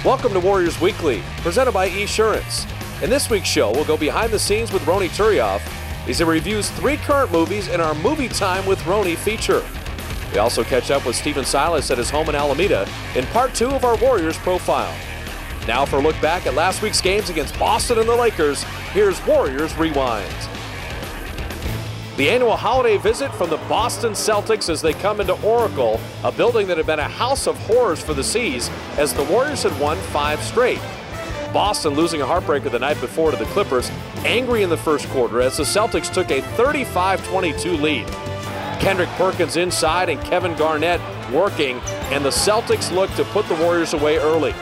Welcome to Warriors Weekly, presented by Esurance. In this week's show, we'll go behind the scenes with Ronny Turiaf as he reviews 3 current movies in our Movie Time with Ronny feature. We also catch up with Stephen Silas at his home in Alameda in part 2 of our Warriors profile. Now for a look back at last week's games against Boston and the Lakers, here's Warriors Rewind. The annual holiday visit from the Boston Celtics as they come into Oracle, a building that had been a house of horrors for the C's as the Warriors had won 5 straight. Boston losing a heartbreaker the night before to the Clippers, angry in the first quarter as the Celtics took a 35-22 lead. Kendrick Perkins inside and Kevin Garnett working, and the Celtics looked to put the Warriors away early.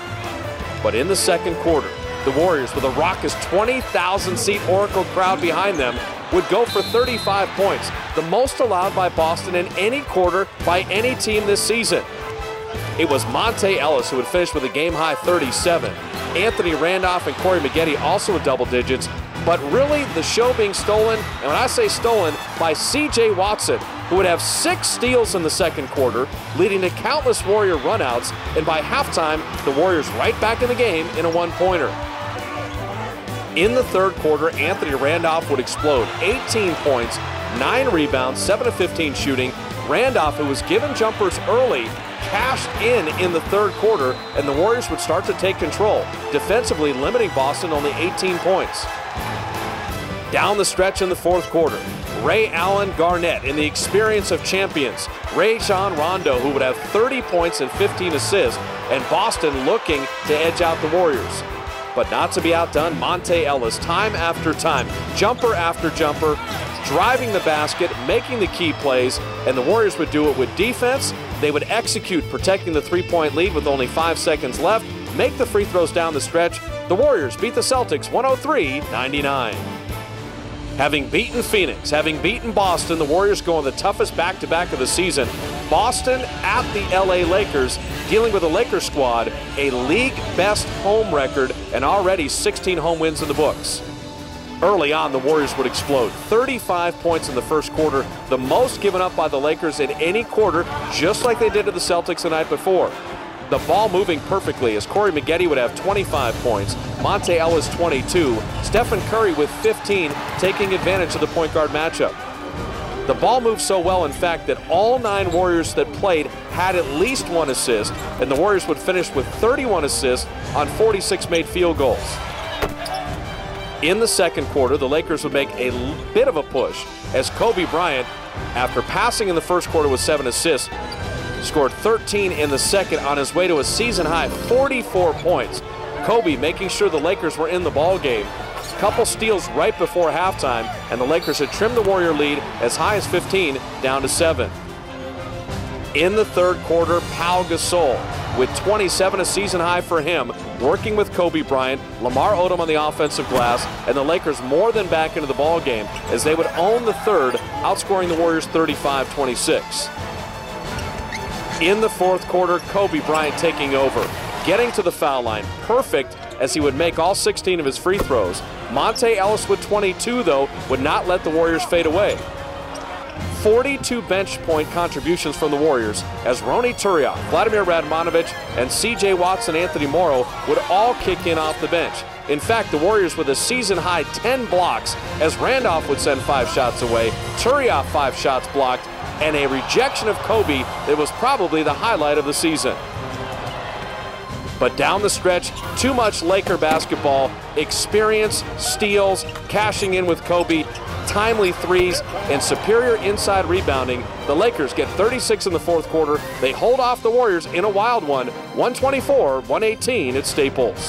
But in the second quarter, the Warriors, with a raucous 20,000-seat Oracle crowd behind them, would go for 35 points, the most allowed by Boston in any quarter by any team this season. It was Monte Ellis who would finish with a game-high 37. Anthony Randolph and Corey Maggette also with double digits, but really the show being stolen, and when I say stolen, by C.J. Watson, who would have 6 steals in the second quarter, leading to countless Warrior runouts, and by halftime, the Warriors right back in the game in a one-pointer. In the third quarter, Anthony Randolph would explode. 18 points, 9 rebounds, 7 of 15 shooting. Randolph, who was given jumpers early, cashed in the third quarter, and the Warriors would start to take control, defensively limiting Boston only 18 points. Down the stretch in the fourth quarter, Ray Allen Garnett in the experience of champions. Rajon Rondo, who would have 30 points and 15 assists, and Boston looking to edge out the Warriors. But not to be outdone, Monte Ellis, time after time, jumper after jumper, driving the basket, making the key plays, and the Warriors would do it with defense. They would execute, protecting the 3-point lead with only 5 seconds left, make the free throws down the stretch. The Warriors beat the Celtics 103-99. Having beaten Phoenix, having beaten Boston, the Warriors go on the toughest back-to-back of the season. Boston at the LA Lakers, dealing with a Lakers squad, a league-best home record, and already 16 home wins in the books. Early on, the Warriors would explode. 35 points in the first quarter, the most given up by the Lakers in any quarter, just like they did to the Celtics the night before. The ball moving perfectly as Corey Maggette would have 25 points, Monte Ellis 22, Stephen Curry with 15, taking advantage of the point guard matchup. The ball moved so well, in fact, that all 9 Warriors that played had at least 1 assist, and the Warriors would finish with 31 assists on 46 made field goals. In the second quarter, the Lakers would make a bit of a push as Kobe Bryant, after passing in the first quarter with 7 assists, scored 13 in the second on his way to a season-high 44 points. Kobe making sure the Lakers were in the ball game. Couple steals right before halftime, and the Lakers had trimmed the Warrior lead as high as 15 down to 7. In the third quarter, Pau Gasol with 27, a season high for him, working with Kobe Bryant, Lamar Odom on the offensive glass, and the Lakers more than back into the ball game as they would own the third, outscoring the Warriors 35-26. In the fourth quarter, Kobe Bryant taking over, getting to the foul line, perfect as he would make all 16 of his free throws. Monte Ellis with 22, though, would not let the Warriors fade away. 42 bench point contributions from the Warriors as Ronny Turiaf, Vladimir Radmanovic, and C.J. Watson, Anthony Morrow would all kick in off the bench. In fact, the Warriors with a season-high 10 blocks as Randolph would send 5 shots away, Turiaf 5 shots blocked, and a rejection of Kobe that was probably the highlight of the season. But down the stretch, too much Laker basketball, experience, steals, cashing in with Kobe, timely threes, and superior inside rebounding. The Lakers get 36 in the fourth quarter. They hold off the Warriors in a wild one, 124-118 at Staples.